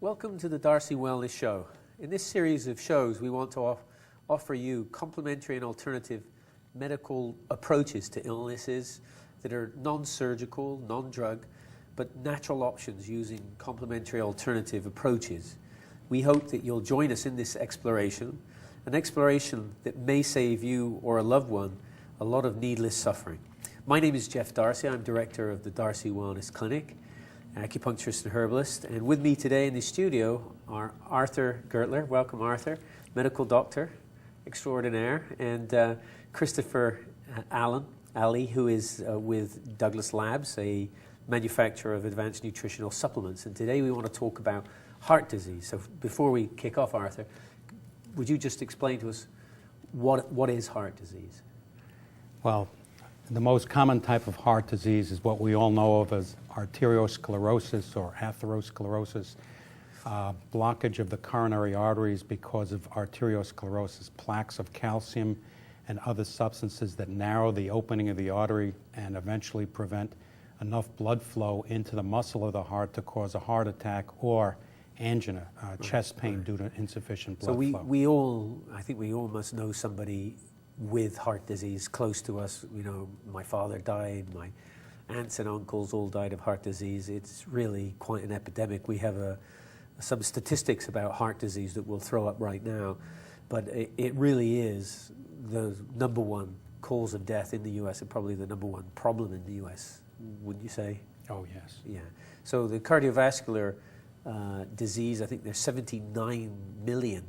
Welcome to the Darcy Wellness Show. In this series of shows, we want to offer you complementary and alternative medical approaches to illnesses that are non-surgical, non-drug, but natural options using complementary alternative approaches. We hope that you'll join us in this exploration, an exploration that may save you or a loved one a lot of needless suffering. My name is Jeff Darcy. I'm director of the Darcy Wellness Clinic, acupuncturist and herbalist. And with me today in the studio are Arthur Gertler. Welcome, Arthur. Medical doctor extraordinaire. And Christopher Ali, who is with Douglas Labs, a manufacturer of advanced nutritional supplements. And today we want to talk about heart disease. So before we kick off, Arthur, would you just explain to us what is heart disease? Well, the most common type of heart disease is what we all know of as arteriosclerosis or atherosclerosis, blockage of the coronary arteries because of arteriosclerosis, plaques of calcium and other substances that narrow the opening of the artery and eventually prevent enough blood flow into the muscle of the heart to cause a heart attack or angina, chest pain due to insufficient blood flow. I think we all must know somebody with heart disease close to us. You know, my father died, my aunts and uncles all died of heart disease. It's really quite an epidemic. We have some statistics about heart disease that we'll throw up right now, but it really is the number one cause of death in the U.S. and probably the number one problem in the U.S., wouldn't you say? Oh, yes. Yeah. So the cardiovascular disease, I think there's 79 million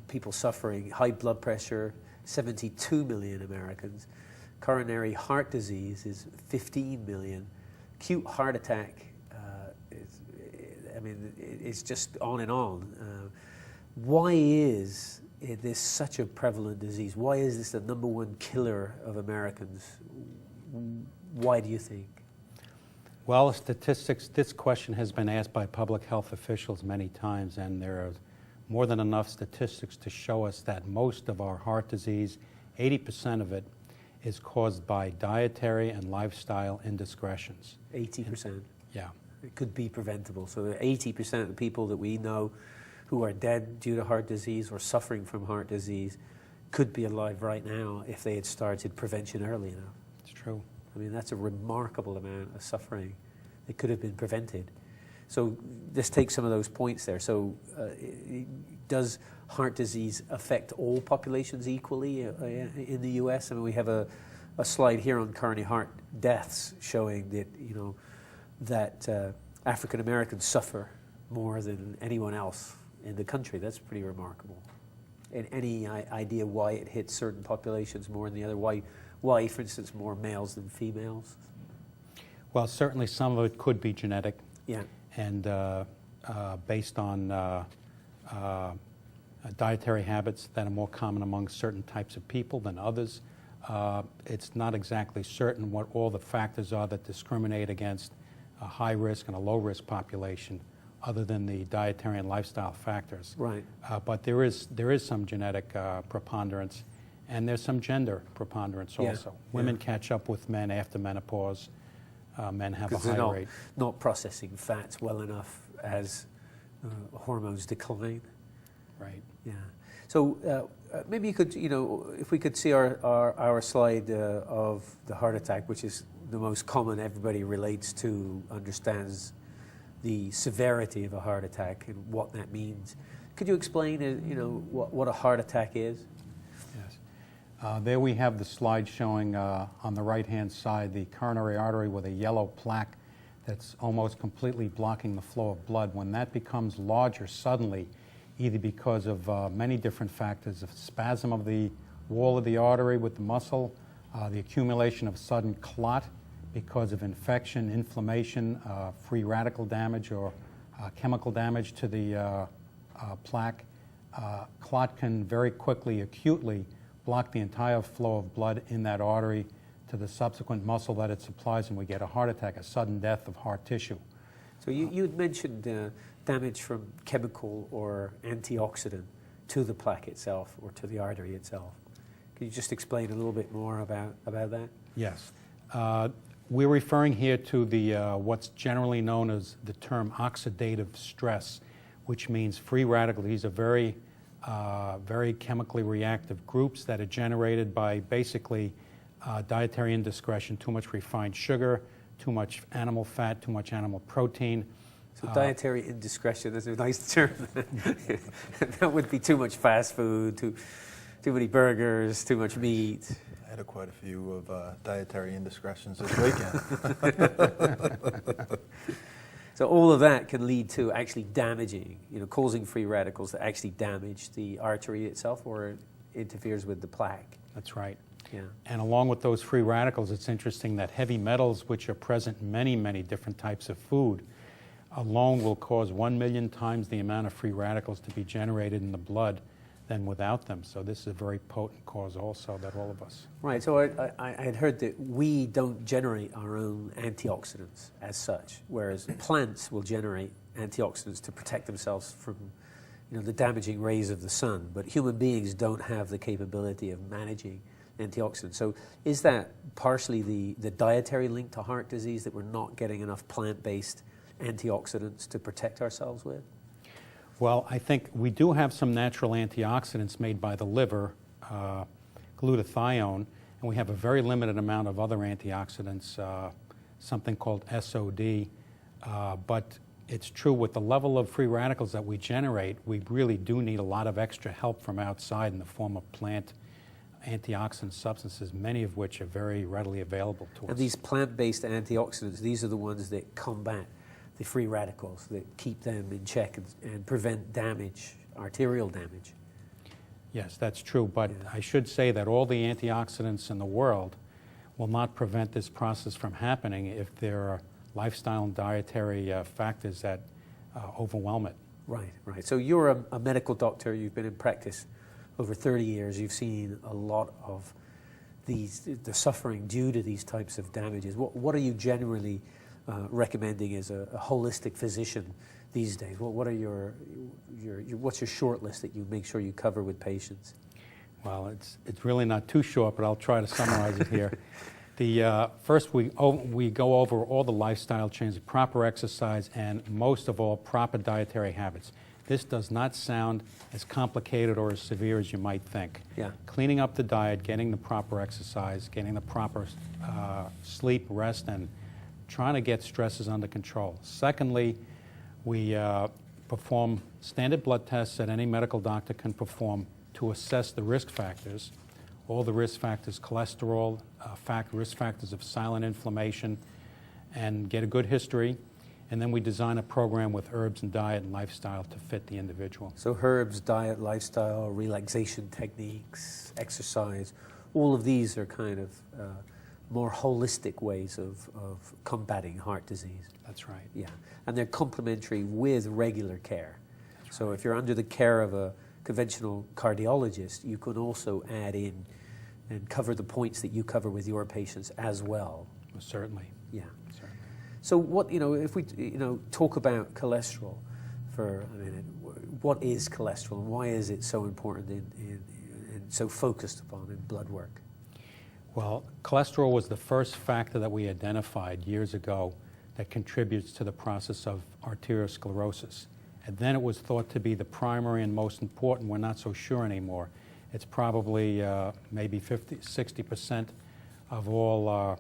people suffering high blood pressure, 72 million Americans. Coronary heart disease is 15 million. Acute heart attack, it's just on and on. Why is this such a prevalent disease? Why is this the number one killer of Americans? Why do you think? Well, statistics, this question has been asked by public health officials many times, and there are more than enough statistics to show us that most of our heart disease, 80% of it, is caused by dietary and lifestyle indiscretions. 80%? Yeah. It could be preventable. So 80% of the people that we know who are dead due to heart disease or suffering from heart disease could be alive right now if they had started prevention early enough. It's true. I mean, that's a remarkable amount of suffering that could have been prevented. So let's take some of those points there. So does heart disease affect all populations equally in the U.S.? I mean, we have a slide here on coronary heart deaths showing that, that African Americans suffer more than anyone else in the country. That's pretty remarkable. And any idea why it hits certain populations more than the other? Why, for instance, more males than females? Well, certainly some of it could be genetic. Yeah. And based on dietary habits that are more common among certain types of people than others. It's not exactly certain what all the factors are that discriminate against a high risk and a low risk population other than the dietary and lifestyle factors. Right. But there is some genetic preponderance, and there's some gender preponderance also. Women catch up with men after menopause. Men have a higher rate. Not processing fats well enough as hormones decline. Right. Yeah. So maybe you could, if we could see our slide of the heart attack, which is the most common, everybody relates to, understands the severity of a heart attack and what that means. Could you explain, what a heart attack is? There we have the slide showing on the right-hand side the coronary artery with a yellow plaque that's almost completely blocking the flow of blood. When that becomes larger suddenly, either because of many different factors, of spasm of the wall of the artery with the muscle, the accumulation of sudden clot because of infection, inflammation, free radical damage or chemical damage to the plaque, clot can very quickly, acutely block the entire flow of blood in that artery to the subsequent muscle that it supplies, and we get a heart attack, a sudden death of heart tissue. So you had mentioned damage from chemical or antioxidant to the plaque itself or to the artery itself. Can you just explain a little bit more about that? Yes. We're referring here to the what's generally known as the term oxidative stress, which means free radicals. These are very chemically reactive groups that are generated by basically dietary indiscretion, too much refined sugar, too much animal fat, too much animal protein. So dietary indiscretion is a nice term. That would be too much fast food, too many burgers, too much meat. I had quite a few of dietary indiscretions this weekend. So all of that can lead to actually damaging, causing free radicals that actually damage the artery itself or it interferes with the plaque. That's right. Yeah. And along with those free radicals, it's interesting that heavy metals, which are present in many, many different types of food, alone will cause 1 million times the amount of free radicals to be generated in the blood than without them. So this is a very potent cause also that all of us. Right, so I had heard that we don't generate our own antioxidants as such, whereas plants will generate antioxidants to protect themselves from the damaging rays of the sun, but human beings don't have the capability of managing antioxidants. So is that partially the dietary link to heart disease, that we're not getting enough plant-based antioxidants to protect ourselves with? Well, I think we do have some natural antioxidants made by the liver, glutathione, and we have a very limited amount of other antioxidants, something called SOD. But it's true, with the level of free radicals that we generate, we really do need a lot of extra help from outside in the form of plant antioxidant substances, many of which are very readily available to us. And these plant-based antioxidants, these are the ones that combat the free radicals, that keep them in check and prevent damage, arterial damage. Yes, that's true, but I should say that all the antioxidants in the world will not prevent this process from happening if there are lifestyle and dietary factors that overwhelm it. Right, right. So you're a medical doctor, you've been in practice over 30 years, you've seen a lot of the suffering due to these types of damages. What are you generally recommending as a holistic physician these days? What are what's your short list that you make sure you cover with patients? Well, it's really not too short, but I'll try to summarize it here. First, we go over all the lifestyle changes, proper exercise, and most of all, proper dietary habits. This does not sound as complicated or as severe as you might think. Yeah. Cleaning up the diet, getting the proper exercise, getting the proper sleep, rest, and trying to get stresses under control. Secondly, we perform standard blood tests that any medical doctor can perform to assess the risk factors, all the risk factors, cholesterol, risk factors of silent inflammation, and get a good history. And then we design a program with herbs and diet and lifestyle to fit the individual. So herbs, diet, lifestyle, relaxation techniques, exercise, all of these are kind of more holistic ways of combating heart disease. That's right. Yeah, and they're complementary with regular care. That's so right. If you're under the care of a conventional cardiologist, you can also add in and cover the points that you cover with your patients as well. Well, certainly. Yeah. Certainly. So what, if we, talk about cholesterol for a minute, what is cholesterol and why is it so important and so focused upon in blood work? Well, cholesterol was the first factor that we identified years ago that contributes to the process of arteriosclerosis. And then it was thought to be the primary and most important. We're not so sure anymore. It's probably maybe 60% of all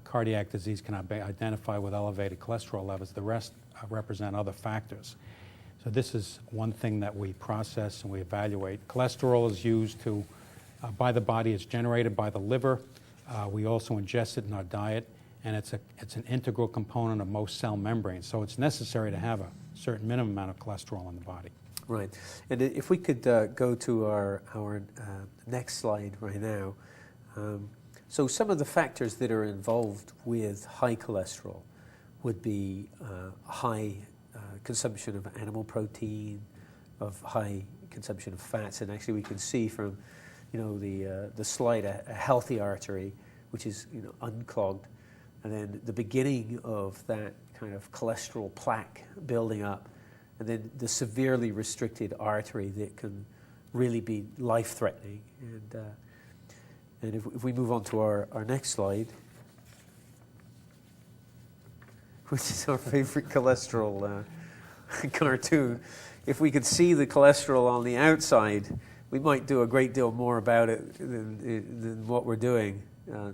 cardiac disease can be identified with elevated cholesterol levels. The rest represent other factors. So this is one thing that we process and we evaluate. Cholesterol is used by the body. It's generated by the liver. We also ingest it in our diet, and it's an integral component of most cell membranes. So it's necessary to have a certain minimum amount of cholesterol in the body. Right. And if we could go to our next slide right now. So some of the factors that are involved with high cholesterol would be high consumption of animal protein, of high consumption of fats, and actually we can see from the slide a healthy artery, which is unclogged, and then the beginning of that kind of cholesterol plaque building up, and then the severely restricted artery that can really be life-threatening. And if we move on to our next slide, which is our favorite cholesterol cartoon. If we could see the cholesterol on the outside, we might do a great deal more about it than what we're doing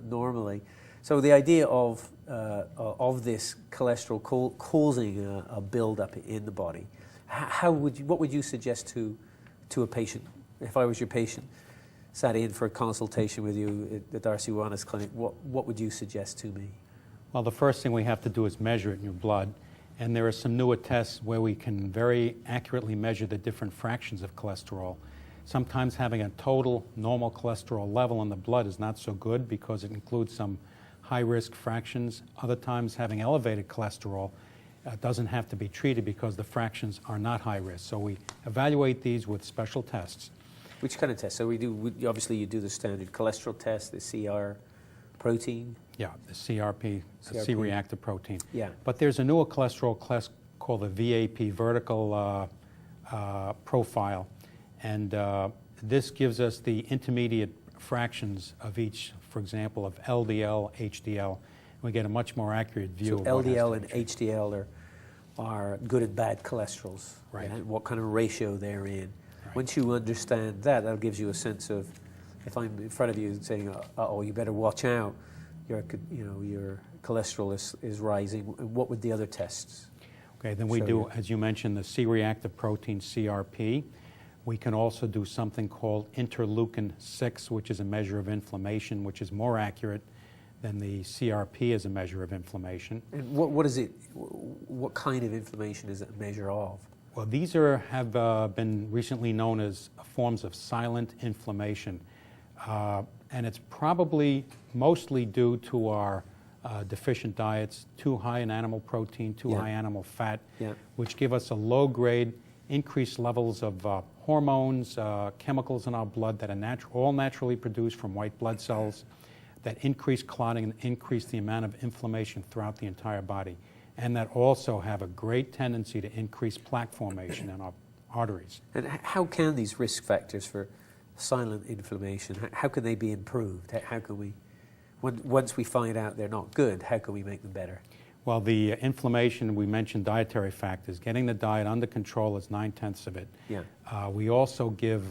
normally. So the idea of this cholesterol causing a buildup in the body, what would you suggest to a patient? If I was your patient, sat in for a consultation with you at the Darcy Wellness Clinic, what would you suggest to me? Well, the first thing we have to do is measure it in your blood. And there are some newer tests where we can very accurately measure the different fractions of cholesterol. Sometimes having a total normal cholesterol level in the blood is not so good because it includes some high-risk fractions. Other times having elevated cholesterol doesn't have to be treated because the fractions are not high risk. So we evaluate these with special tests. Which kind of test? So obviously you do the standard cholesterol test, the CR protein. Yeah, the CRP, CRP. C-reactive protein. Yeah. But there's a newer cholesterol class called the VAP, vertical profile. And this gives us the intermediate fractions of each, for example, of LDL, HDL. We get a much more accurate view So of what LDL has and to be treated. HDL are good and bad cholesterols. Right. And what kind of ratio they're in. Right. Once you understand that gives you a sense of, if I'm in front of you saying, "Uh-oh, you better watch out, your cholesterol is rising," what would the other tests? Okay, then we show do, you? as you mentioned, the C-reactive protein, CRP. We can also do something called interleukin-6, which is a measure of inflammation, which is more accurate than the CRP as a measure of inflammation. And what is it? What kind of inflammation is it a measure of? Well, these have been recently known as forms of silent inflammation. And it's probably mostly due to our deficient diets, too high in animal protein, too high animal fat, which give us a low-grade, increased levels of hormones, chemicals in our blood that are all naturally produced from white blood cells that increase clotting and increase the amount of inflammation throughout the entire body, and that also have a great tendency to increase plaque formation in our arteries. And how can these risk factors for silent inflammation, how can they be improved? How can we, once we find out they're not good, how can we make them better? Well, the inflammation, we mentioned dietary factors. Getting the diet under control is 9/10 of it. Yeah. We also give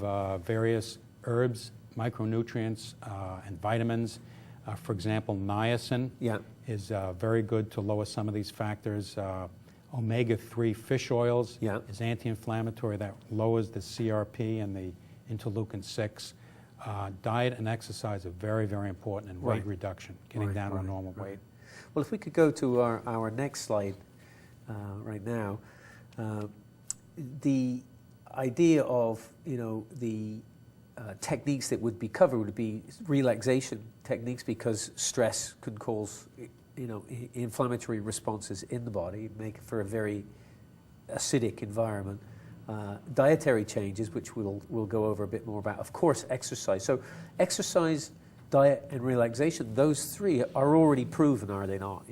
various herbs, micronutrients, and vitamins. For example, niacin is very good to lower some of these factors. Omega-3 fish oils is anti-inflammatory. That lowers the CRP and the interleukin-6. Diet and exercise are very, very important in weight reduction, getting down to a normal weight. Well, if we could go to our next slide right now, the idea of the techniques that would be covered would be relaxation techniques, because stress can cause inflammatory responses in the body, make for a very acidic environment. Dietary changes, which we'll go over a bit more about. Of course, exercise. So exercise, diet, and relaxation, those three are already proven, are they not?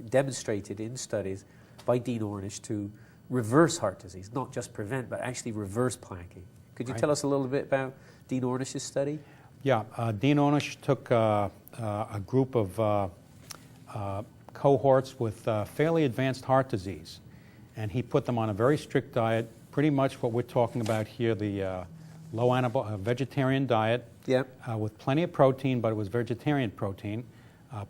Demonstrated in studies by Dean Ornish to reverse heart disease, not just prevent, but actually reverse plaquing. Could you tell us a little bit about Dean Ornish's study? Yeah, Dean Ornish took a group of cohorts with fairly advanced heart disease, and he put them on a very strict diet, pretty much what we're talking about here, the low animal vegetarian diet with plenty of protein, but it was vegetarian protein,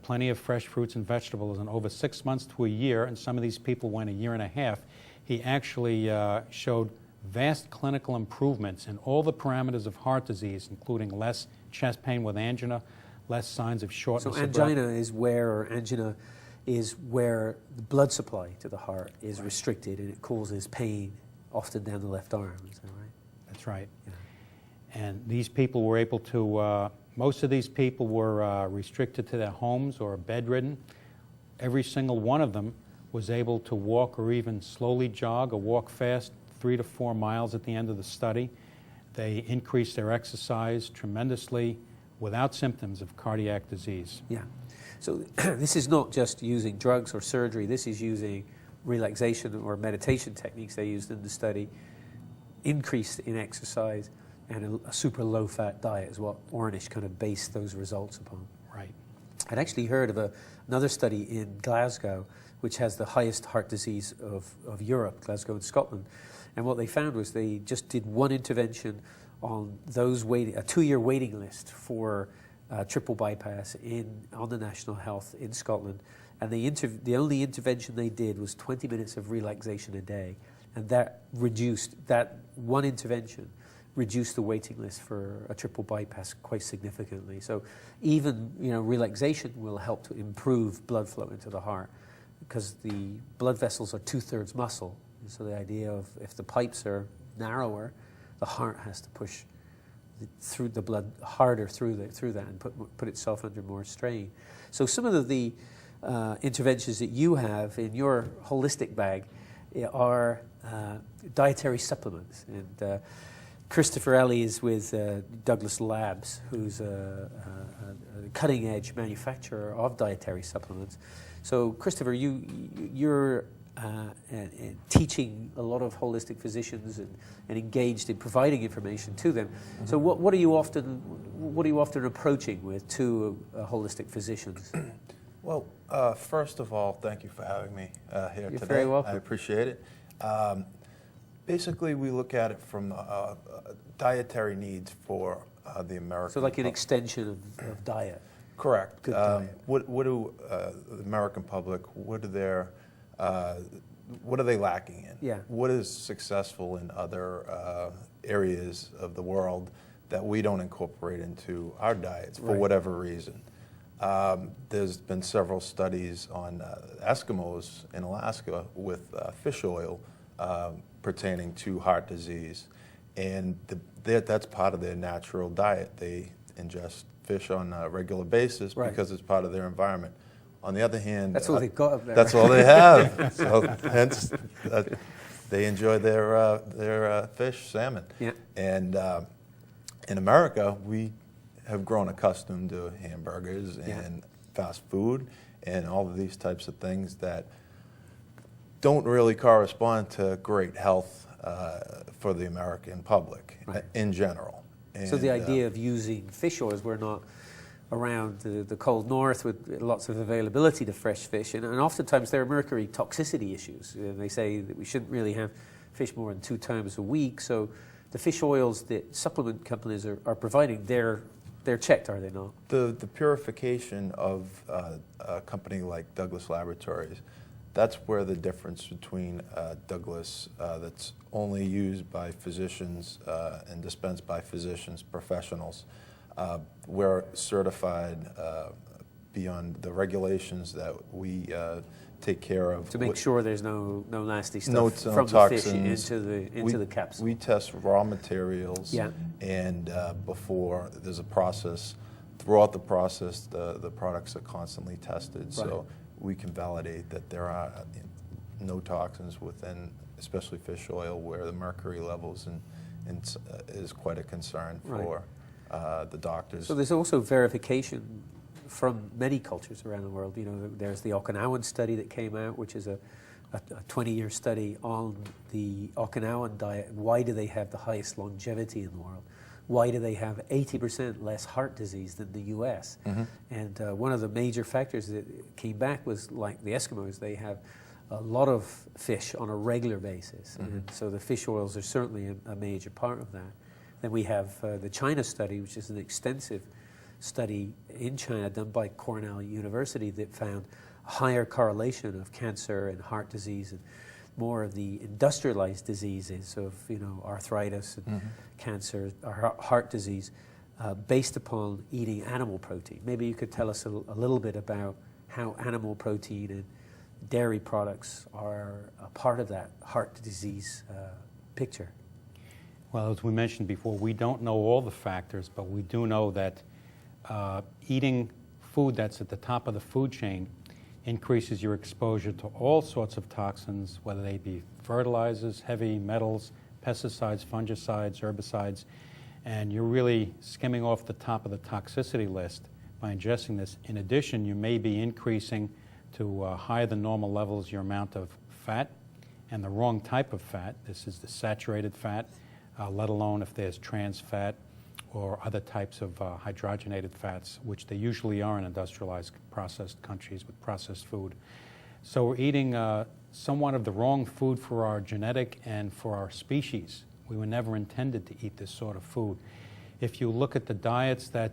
plenty of fresh fruits and vegetables, and over 6 months to a year, and some of these people went a year and a half, he actually showed vast clinical improvements in all the parameters of heart disease, including less chest pain with angina, less signs of shortness of breath. So angina is where the blood supply to the heart is restricted, and it causes pain, often down the left arm. Is that right? That's right. Yeah. And these people were able to, most of these people were restricted to their homes or bedridden. Every single one of them was able to walk or even slowly jog or walk fast 3 to 4 miles at the end of the study. They increased their exercise tremendously without symptoms of cardiac disease. Yeah. So this is not just using drugs or surgery. This is using relaxation or meditation techniques they used in the study, increase in exercise, and a super low-fat diet is what Ornish kind of based those results upon. Right. I'd actually heard of another study in Glasgow which has the highest heart disease of Europe, Glasgow and Scotland. And what they found was they just did one intervention on those a 2-year waiting list for triple bypass on the National Health in Scotland. And the only intervention they did was 20 minutes of relaxation a day. And that one intervention reduced the waiting list for a triple bypass quite significantly. So even relaxation will help to improve blood flow into the heart, because the blood vessels are 2/3 muscle. And so the idea of if the pipes are narrower, the heart has to push through the blood harder through that and put itself under more strain. So some of the interventions that you have in your holistic bag are dietary supplements. And Christopher Ellie is with Douglas Labs, who's a cutting-edge manufacturer of dietary supplements. So Christopher, you're teaching a lot of holistic physicians and engaged in providing information to them. Mm-hmm. So what are you often approaching with to holistic physicians? Well, first of all, thank you for having me here today. You're very welcome. I appreciate it. Basically, we look at it from dietary needs for the American. So like an extension of diet. Correct. Good diet. What do the American public? What are they lacking in? Yeah. What is successful in other areas of the world that we don't incorporate into our diets for whatever reason? There's been several studies on Eskimos in Alaska with fish oil pertaining to heart disease, and that's part of their natural diet. They ingest fish on a regular basis because it's part of their environment. On the other hand, that's all they've got up there. That's all they have. So hence, they enjoy their fish, salmon. Yeah. And in America, we have grown accustomed to hamburgers and fast food and all of these types of things that don't really correspond to great health for the American public in general. And, so the idea of using fish oils, we're not around the cold north with lots of availability to fresh fish, and oftentimes there are mercury toxicity issues. And they say that we shouldn't really have fish more than 2 times a week. So the fish oils that supplement companies are providing, they're checked, are they not? The purification of a company like Douglas Laboratories, that's where the difference between Douglas that's only used by physicians and dispensed by physicians, professionals. We're certified beyond the regulations that we take care of. To make sure there's no nasty stuff no from toxins. the fish into the capsule. We test raw materials, yeah. And before there's a process, throughout the process, the products are constantly tested, so we can validate that there are no toxins within, especially fish oil, where the mercury levels is quite a concern for the doctors. So there's also verification from many cultures around the world. There's the Okinawan study that came out, which is a 20-year study on the Okinawan diet and why do they have the highest longevity in the world. Why do they have 80% less heart disease than the U.S.? Mm-hmm. And one of the major factors that came back was, like the Eskimos, they have a lot of fish on a regular basis. Mm-hmm. And so the fish oils are certainly a major part of that. Then we have the China study, which is an extensive study in China done by Cornell University that found a higher correlation of cancer and heart disease and more of the industrialized diseases of arthritis and cancer, heart disease, based upon eating animal protein. Maybe you could tell us a little bit about how animal protein and dairy products are a part of that heart disease picture. Well, as we mentioned before, we don't know all the factors, but we do know that eating food that's at the top of the food chain increases your exposure to all sorts of toxins, whether they be fertilizers, heavy metals, pesticides, fungicides, herbicides, and you're really skimming off the top of the toxicity list by ingesting this. In addition, you may be increasing to higher than normal levels your amount of fat, and the wrong type of fat. This is the saturated fat, let alone if there's trans fat or other types of hydrogenated fats, which they usually are in industrialized processed countries with processed food. So we're eating somewhat of the wrong food for our genetic and for our species. We were never intended to eat this sort of food. If you look at the diets that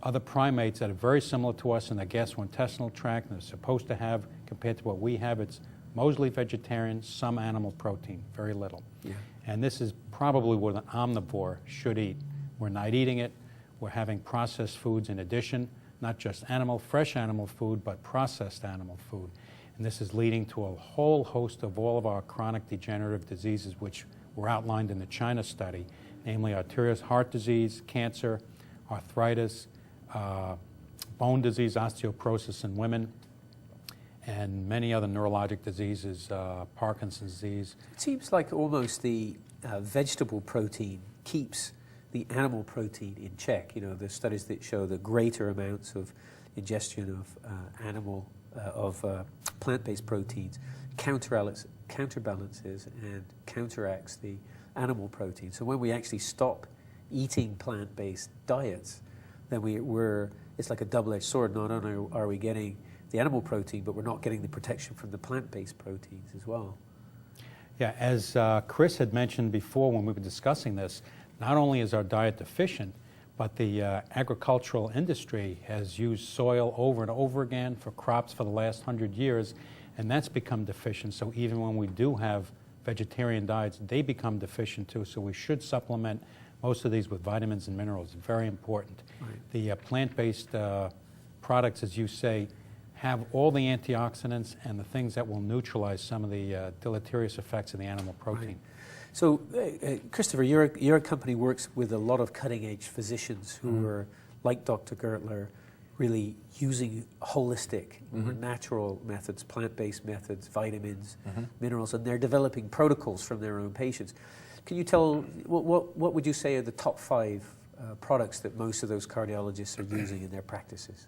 other primates that are very similar to us in the gastrointestinal tract and are supposed to have compared to what we have, it's mostly vegetarian, some animal protein, very little. Yeah. And this is probably what an omnivore should eat. We're not eating it. We're having processed foods in addition, not just fresh animal food, but processed animal food. And this is leading to a whole host of all of our chronic degenerative diseases, which were outlined in the China study, namely arterial heart disease, cancer, arthritis, bone disease, osteoporosis in women, and many other neurologic diseases, Parkinson's disease. It seems like almost the vegetable protein keeps the animal protein in check. You know, there's studies that show the greater amounts of ingestion of plant-based proteins counterbalances and counteracts the animal protein. So when we actually stop eating plant-based diets, then it's like a double-edged sword. Not only are we getting the animal protein, but we're not getting the protection from the plant-based proteins as well. Yeah, as Chris had mentioned before when we were discussing this, not only is our diet deficient, but the agricultural industry has used soil over and over again for crops for the last 100 years, and that's become deficient. So even when we do have vegetarian diets, they become deficient too. So we should supplement most of these with vitamins and minerals. Very important. Right. The plant-based products, as you say, have all the antioxidants and the things that will neutralize some of the deleterious effects of the animal protein. Right. So, Christopher, your company works with a lot of cutting-edge physicians who are, like Dr. Gertler, really using holistic, natural methods, plant-based methods, vitamins, minerals, and they're developing protocols from their own patients. Can you tell, what would you say are the top 5 products that most of those cardiologists are using in their practices?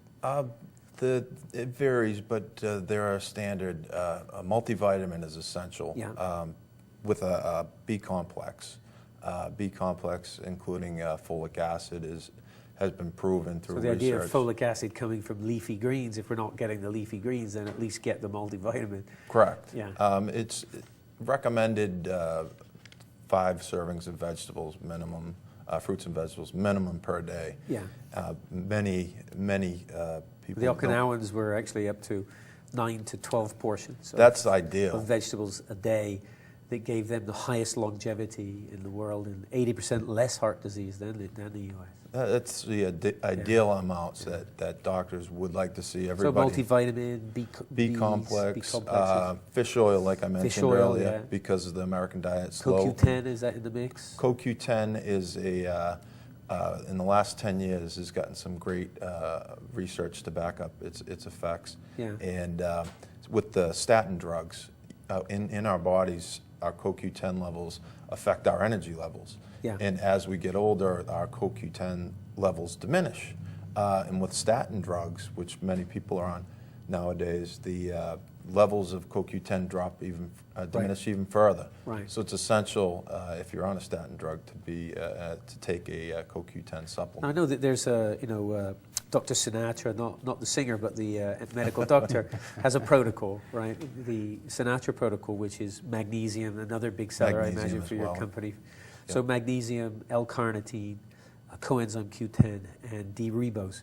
It varies, but there are standard. A multivitamin is essential. Yeah. With a B complex. B complex, including folic acid, has been proven through research. So the idea of folic acid coming from leafy greens, if we're not getting the leafy greens, then at least get the multivitamin. Correct. Yeah. It's recommended 5 servings of vegetables minimum, fruits and vegetables minimum per day. Yeah. Many people. The Okinawans were actually up to 9 to 12 portions. That's ideal. Of vegetables a day. That gave them the highest longevity in the world and 80% less heart disease than the U.S. That's the ideal amounts that doctors would like to see everybody. So multivitamin, B complex, fish oil, like I mentioned earlier, because of the American diet. CoQ10, is that in the mix? CoQ10 is in the last 10 years, has gotten some great research to back up its effects. Yeah. And with the statin drugs, in our bodies, our CoQ10 levels affect our energy levels. Yeah. And as we get older, our CoQ10 levels diminish. And with statin drugs, which many people are on nowadays, the levels of CoQ10 diminish even further. Right. So it's essential if you're on a statin drug to take a CoQ10 supplement. I know that there's Dr. Sinatra, not the singer, but the medical doctor, has a protocol, right? The Sinatra Protocol, which is magnesium, another big seller, I imagine, for your company. Yep. So magnesium, L-carnitine, coenzyme Q10, and D-ribose.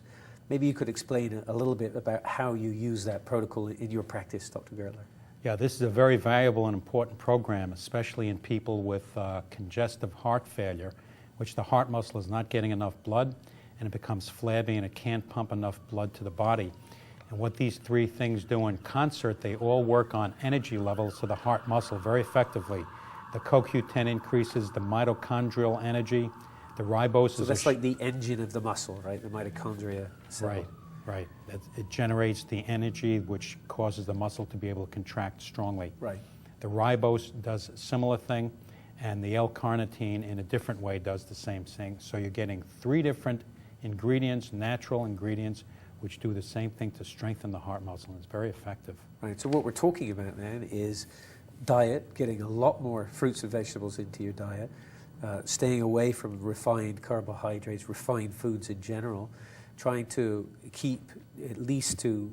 Maybe you could explain a little bit about how you use that protocol in your practice, Dr. Gertler. Yeah, this is a very valuable and important program, especially in people with congestive heart failure, which the heart muscle is not getting enough blood, and it becomes flabby and it can't pump enough blood to the body. And what these 3 things do in concert, they all work on energy levels to the heart muscle very effectively. The CoQ10 increases the mitochondrial energy. The ribose so that's like the engine of the muscle, right? The mitochondria cell. Right. It generates the energy which causes the muscle to be able to contract strongly. Right. The ribose does a similar thing, and the L-carnitine in a different way does the same thing. So you're getting 3 different ingredients, natural ingredients, which do the same thing to strengthen the heart muscle, and it's very effective. Right, so what we're talking about then is diet, getting a lot more fruits and vegetables into your diet, staying away from refined carbohydrates, refined foods in general, trying to keep at least to,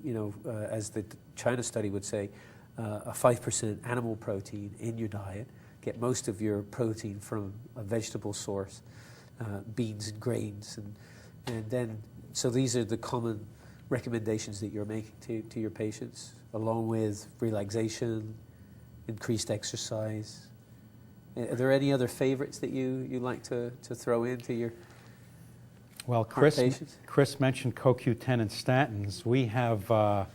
as the China study would say a 5% animal protein in your diet. Get most of your protein from a vegetable source, beans and grains, and then, so these are the common recommendations that you're making to your patients, along with relaxation, increased exercise. Are there any other favorites that you like to throw into your Well, patients? Chris mentioned CoQ10 and statins. We have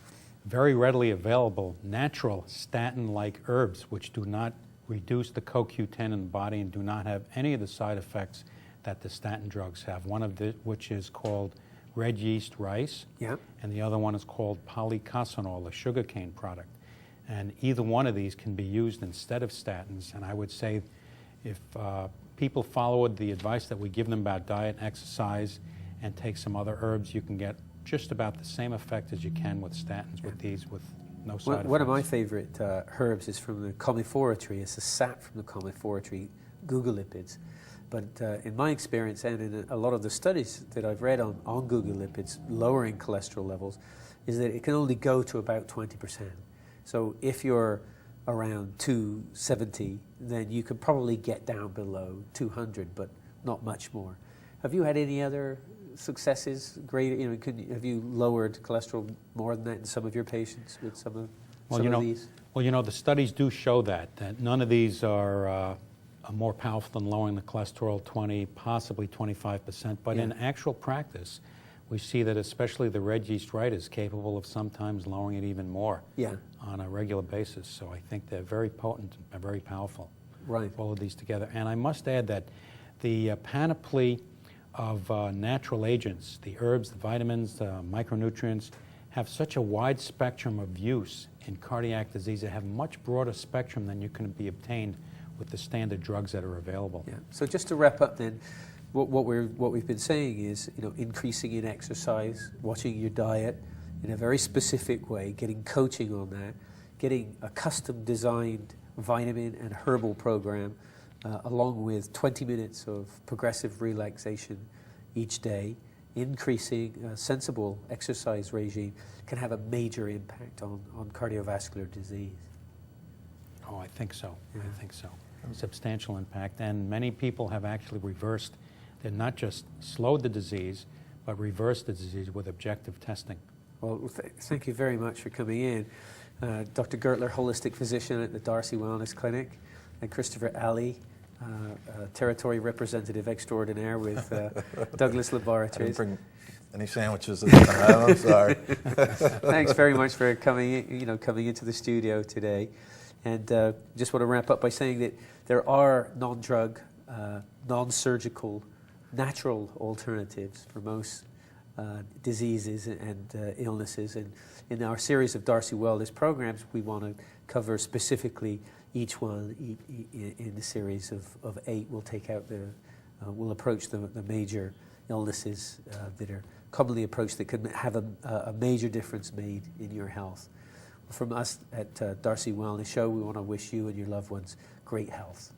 very readily available natural statin-like herbs which do not reduce the CoQ10 in the body and do not have any of the side effects that the statin drugs have. One of which is called red yeast rice, Yeah. and the other one is called polycasinol, a sugarcane product. And either one of these can be used instead of statins. And I would say if people followed the advice that we give them about diet and exercise and take some other herbs, you can get just about the same effect as you can with statins with these, with no side effects. One of my favorite herbs is from the commiphora tree. It's a sap from the commiphora tree, gugalipids. But in my experience and in a lot of the studies that I've read on gugalipids, lowering cholesterol levels, is that it can only go to about 20%. So if you're around 270, then you could probably get down below 200, but not much more. Have you had any other successes? Great, have you lowered cholesterol more than that in some of your patients with some of these? Well, the studies do show that none of these are more powerful than lowering the cholesterol 20, possibly 25%. But in actual practice, we see that especially the red yeast right is capable of sometimes lowering it even more on a regular basis. So I think they're very potent and very powerful. Right. All of these together. And I must add that the panoply of natural agents, the herbs, the vitamins, the micronutrients, have such a wide spectrum of use in cardiac disease. They have much broader spectrum than you can be obtained with the standard drugs that are available. Yeah. So just to wrap up then, what we've been saying is, increasing in exercise, watching your diet in a very specific way, getting coaching on that, getting a custom designed vitamin and herbal program, along with 20 minutes of progressive relaxation each day, increasing a sensible exercise regime can have a major impact on cardiovascular disease. Oh, I think so. Yeah. I think so. Substantial impact. And many people have actually reversed, they're not just slowed the disease, but reversed the disease with objective testing. Well, thank you very much for coming in. Dr. Gertler, holistic physician at the Darcy Wellness Clinic, and Christopher Alley, territory representative extraordinaire with Douglas I didn't Laboratories. bring any sandwiches this time. I'm sorry. Thanks very much for coming into the studio today. And just want to wrap up by saying that there are non-drug, non-surgical, natural alternatives for most diseases and illnesses. And in our series of Darcy Wellness programs, we want to cover specifically each one in the series of 8. We'll take out we'll approach the major illnesses that are commonly approached that can have a major difference made in your health. From us at Darcy Wellness Show, we want to wish you and your loved ones great health.